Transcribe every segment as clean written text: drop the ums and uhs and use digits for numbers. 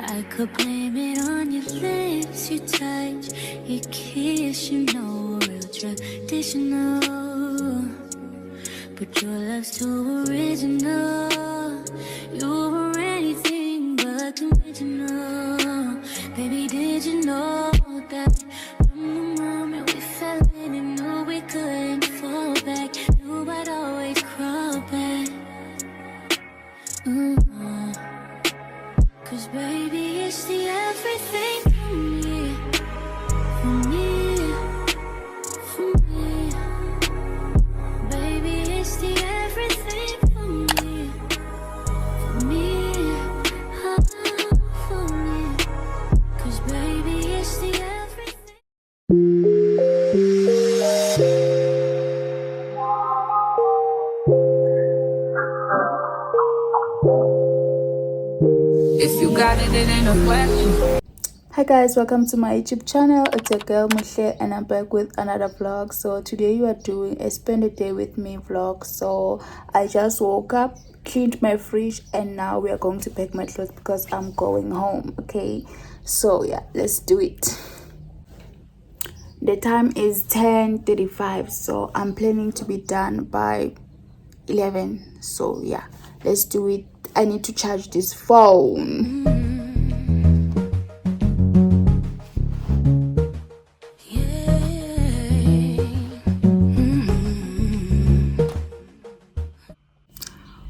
I could blame it on your lips, your touch, your kiss, you know, real traditional. But your love's too original. You were anything but conventional. Baby, did you know that from the moment we fell in and knew we couldn't fall back, knew I'd always crawl back. Cause baby, it's the everything for me, for me, for me. Baby, it's the everything for me, for me, oh, for me. Cause baby, it's the everything. If you got it, it ain't a question. Hi guys, welcome to my YouTube channel. It's your girl Mushle and I'm back with another vlog. So today you are doing a spend a day with me vlog. So I just woke up, cleaned my fridge, and now we are going to pack my clothes because I'm going home. Okay, so yeah, let's do it. The time is 10:35, so I'm planning to be done by 11. So yeah, let's do it. I need to charge this phone.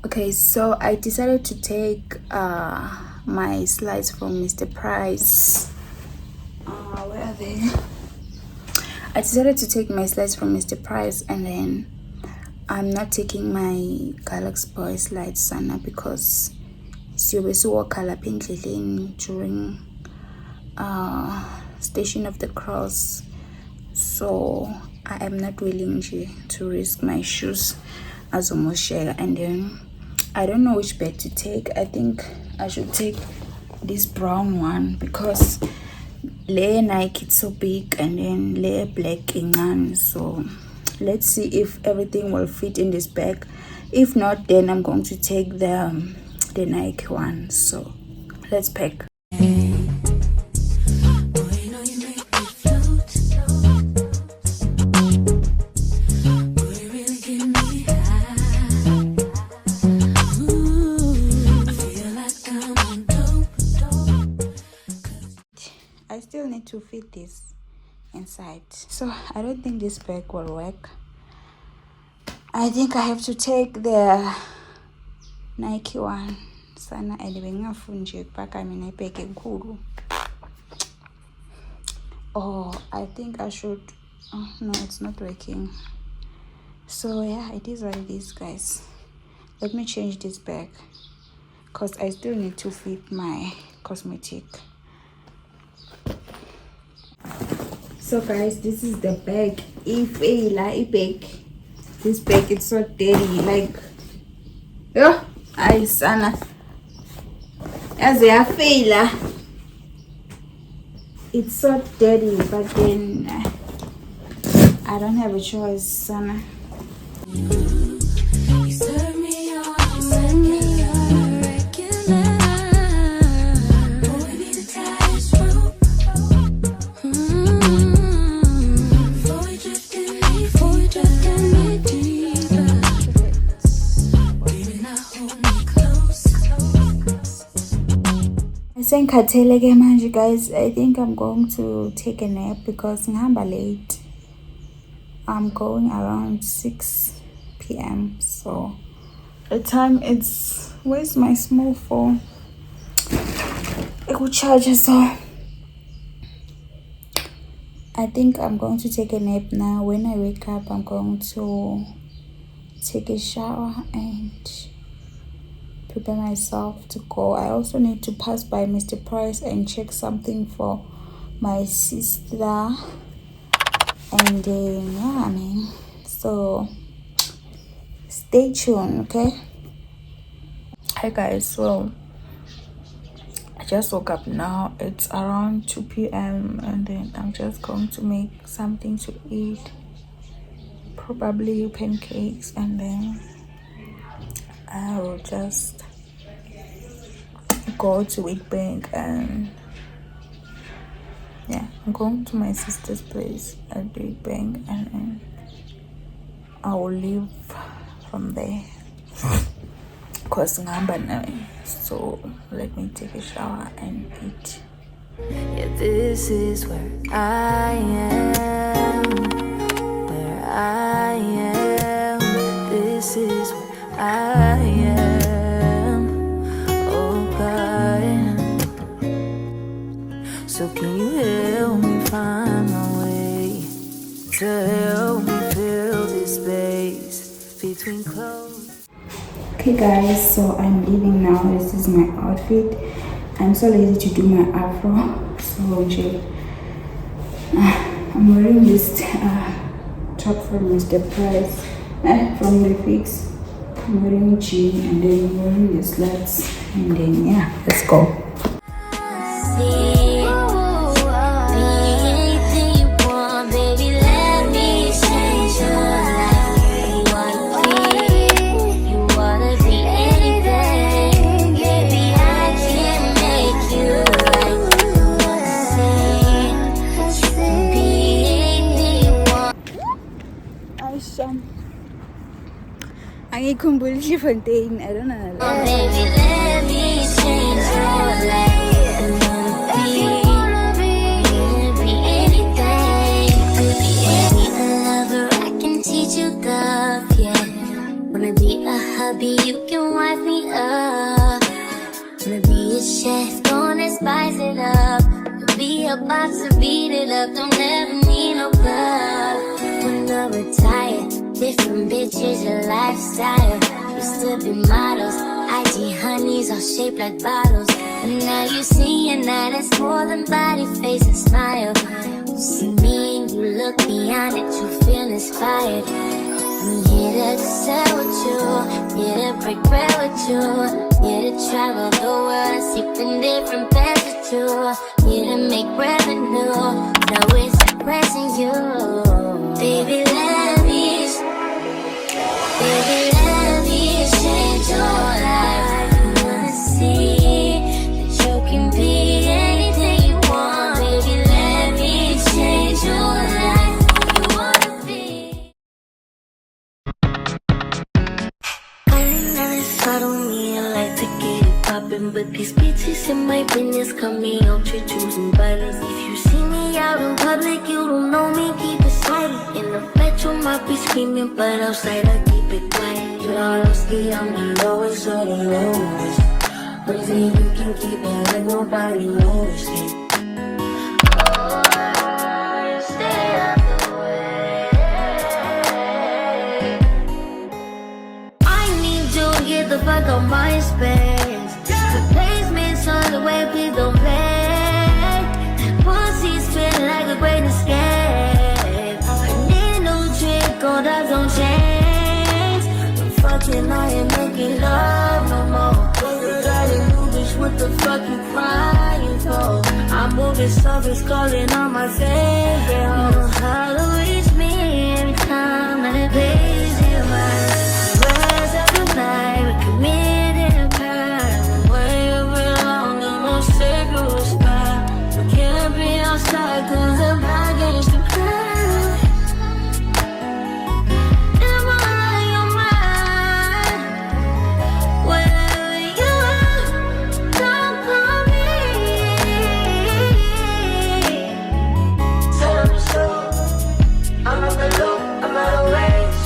Okay, so I decided to take my slides from Mr. Price. Where are they? I decided to take my slides from Mr. Price, and then I'm not taking my Galaxy Boy slides sana because siyobe siwakhala lapha endleleni during Station of the Cross. So I am not willing to risk my shoes as a moshega, and then I don't know which bag to take. I think I should take this brown one because layer Nike it's so big and then layer black in. So let's see if everything will fit in this bag. If not, then I'm going to take the Nike one. So let's pack. I still need to fit this inside, so I don't think this bag will work. I think I have to take the Nike one sana elibengafuni paka mina ibheke enkulu. Oh, I think I should. Oh, no, it's not working. So yeah, it is what it is, guys. Let me change this bag because I still need to fit my cosmetic. So guys, this is the bag. If a bag, this bag is so dirty. Like, oh, I sana as a failure. It's so dirty, but then I don't have a choice, sana. Guys, I think I'm going to take a nap because I'm late. I'm going around 6 p.m. So the time it's, where's my small phone? It will charge, so I think I'm going to take a nap now. When I wake up, I'm going to take a shower and prepare myself to go. I also need to pass by Mr. Price and check something for my sister, and then yeah, I mean, so stay tuned, okay? Hi guys, so I just woke up now. It's around 2 p.m. and then I'm just going to make something to eat, probably pancakes, and then I will just go to Wheat Bank, and yeah, I'm going to my sister's place at Wheat Bank, and then I will leave from there. Cause so let me take a shower and eat. Yeah, this is where I am, where I am. This is where I am. Oh God, so can you help me find my way to help me fill this space between clothes? Okay guys, so I'm leaving now. This is my outfit. I'm so lazy to do my afro, so I'm wearing this top from Mr. Price, from the Fix. I'm wearing jean, and then I'm wearing the slacks, and then yeah, let's go. Angikhumbuli Fontaine, I don't know. Baby, let me change your life. Wanna be anything. Could be any lover, I can teach you love, yeah. Wanna be a hubby, you can wife me up. Wanna be a chef, gonna spice it up. Be a boxer, beat it up, don't ever need no club. Wanna retire, different bitches, your lifestyle. Used to be models, IG honeys all shaped like bottles. And now you see and now that's more than body, face and smile. You see me and you look beyond it, you feel inspired. I'm here to sell with you, here to break bread with you, here to travel the world and sleep in different beds with you, here to make revenue, now it's pressing you. Baby, let me change your life. I wanna see that you can be anything you want. Baby, let me change your life. You wanna be. I never thought of me, I like to get it poppin', but these bitches in my business cut me out to choosing violence. If you see me out in public, you don't know me, keep it silent. In the bedroom, I be screaming, but outside I keep it quiet. You know, honestly, I'm the lowest of the lowest. But if you can keep it like nobody knows it. Stay out the way. I need you to get the fuck out my space. The basement's on the way, please don't play. Pussy's feeling like a great escape. I need a new trick, gold eyes don't change. I'm fucking, I ain't making love no more. You got a new bitch, what the fuck you crying for? I'm moving soft, it's calling on my favorite. You know how to reach me every time that it pays you right. The rest of the night, we committed a crime. Way over long, no more cigarette spot. We can't be outside, cause the bag is too high. Am I on your mind? Wherever you are, don't call me. Tell me so. I'm on the loop, I'm out of range.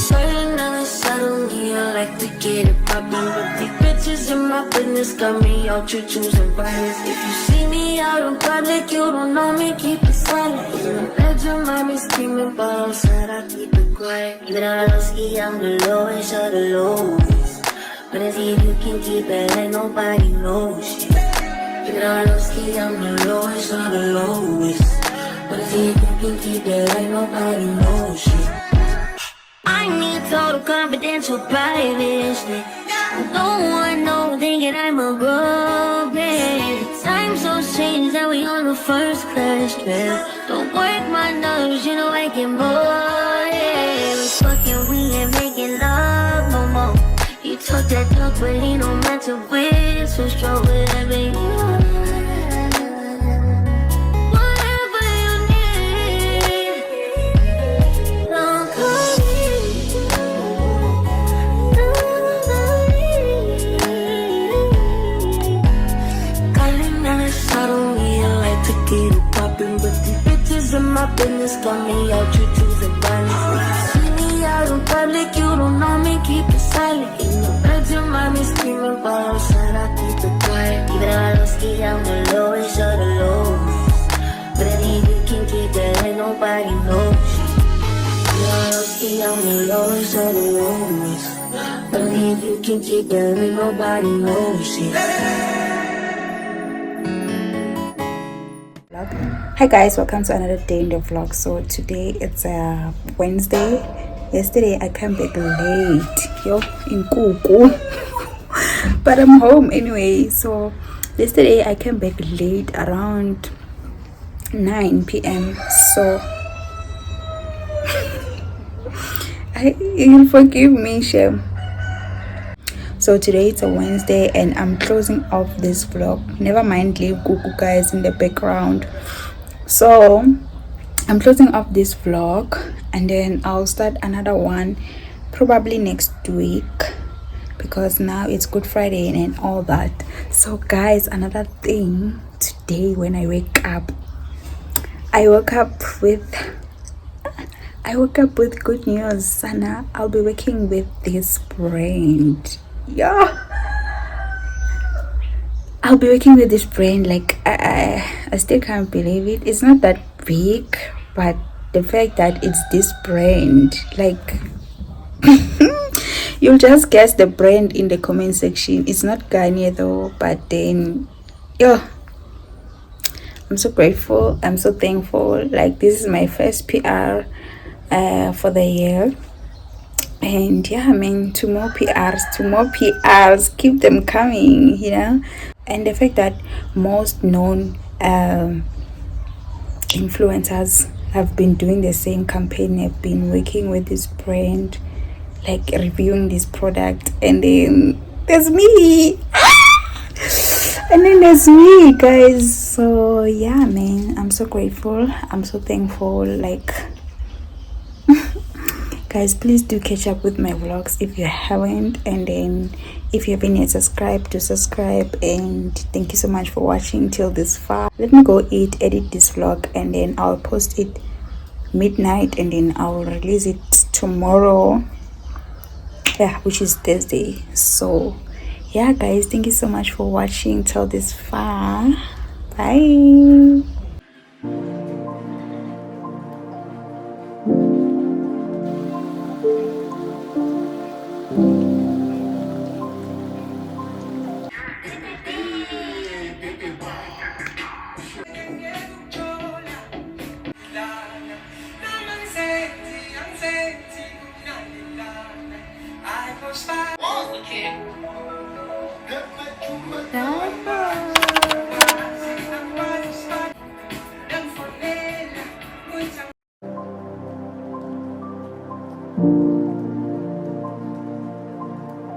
Certain others suddenly I like to get it poppin', but these bitches in my business got me out to choosing violence. If you see me out in public, you don't know me, keep it silent. In the bedroom, I be screaming, but outside I keep it quiet. Even though I don't ski, I'm the lowest of the lowest. But if you can keep it like nobody knows shit. Even though I don't ski, I'm the lowest of the lowest. But if you can keep it like nobody knows shit. I need total confidential privacy. I don't want no thinking I'm a robot. Time so strange that we on the first class trip. Don't work my nerves, you know I can bored. We fucking, we ain't making love no more. You talk that talk, but he no mental with. So strong whatever you want. Whatever you need. Don't call me. Calling that shadow, me, I like to get it poppin', but these bitches in my business got me out, you choosing violence. See me out in public, you don't know me, keep it silent. In the bedroom, mommy screaming, but outside I keep it quiet. Even though I don't ski, I'm the lowest of the lowest. But I need you can keep that, ain't nobody knows. I'm the lowest of the lowest. But if you can keep that, ain't nobody knows it. Hi guys, welcome to another day in the vlog. So today it's a Wednesday. Yesterday I came back late, in Kuku. But I'm home anyway. So yesterday I came back late around 9 p.m. So you'll forgive me, Shem. So today it's a Wednesday and I'm closing off this vlog. Never mind leave Kuku guys in the background. So I'm closing off this vlog and then I'll start another one probably next week, because now it's Good Friday and all that. So guys, another thing, today when I wake up, I woke up with good news. Sana, I'll be working with this brand. I'll be working with this brand. Like I still can't believe it. It's not that big, but the fact that it's this brand, like you'll just guess the brand in the comment section. It's not Garnier though, but then I'm so grateful, I'm so thankful. Like this is my first PR for the year. And yeah, I mean, two more PRs, keep them coming, and the fact that most known influencers have been doing the same campaign, have been working with this brand, like reviewing this product, and then there's me guys. So yeah, man, I'm so grateful, I'm so thankful. Like guys, please do catch up with my vlogs if you haven't, and then if you haven't yet subscribed, to subscribe. And thank you so much for watching till this far. Let me go edit this vlog, and then I'll post it midnight, and then I'll release it tomorrow, which is Thursday. So yeah guys, thank you so much for watching till this far. Bye.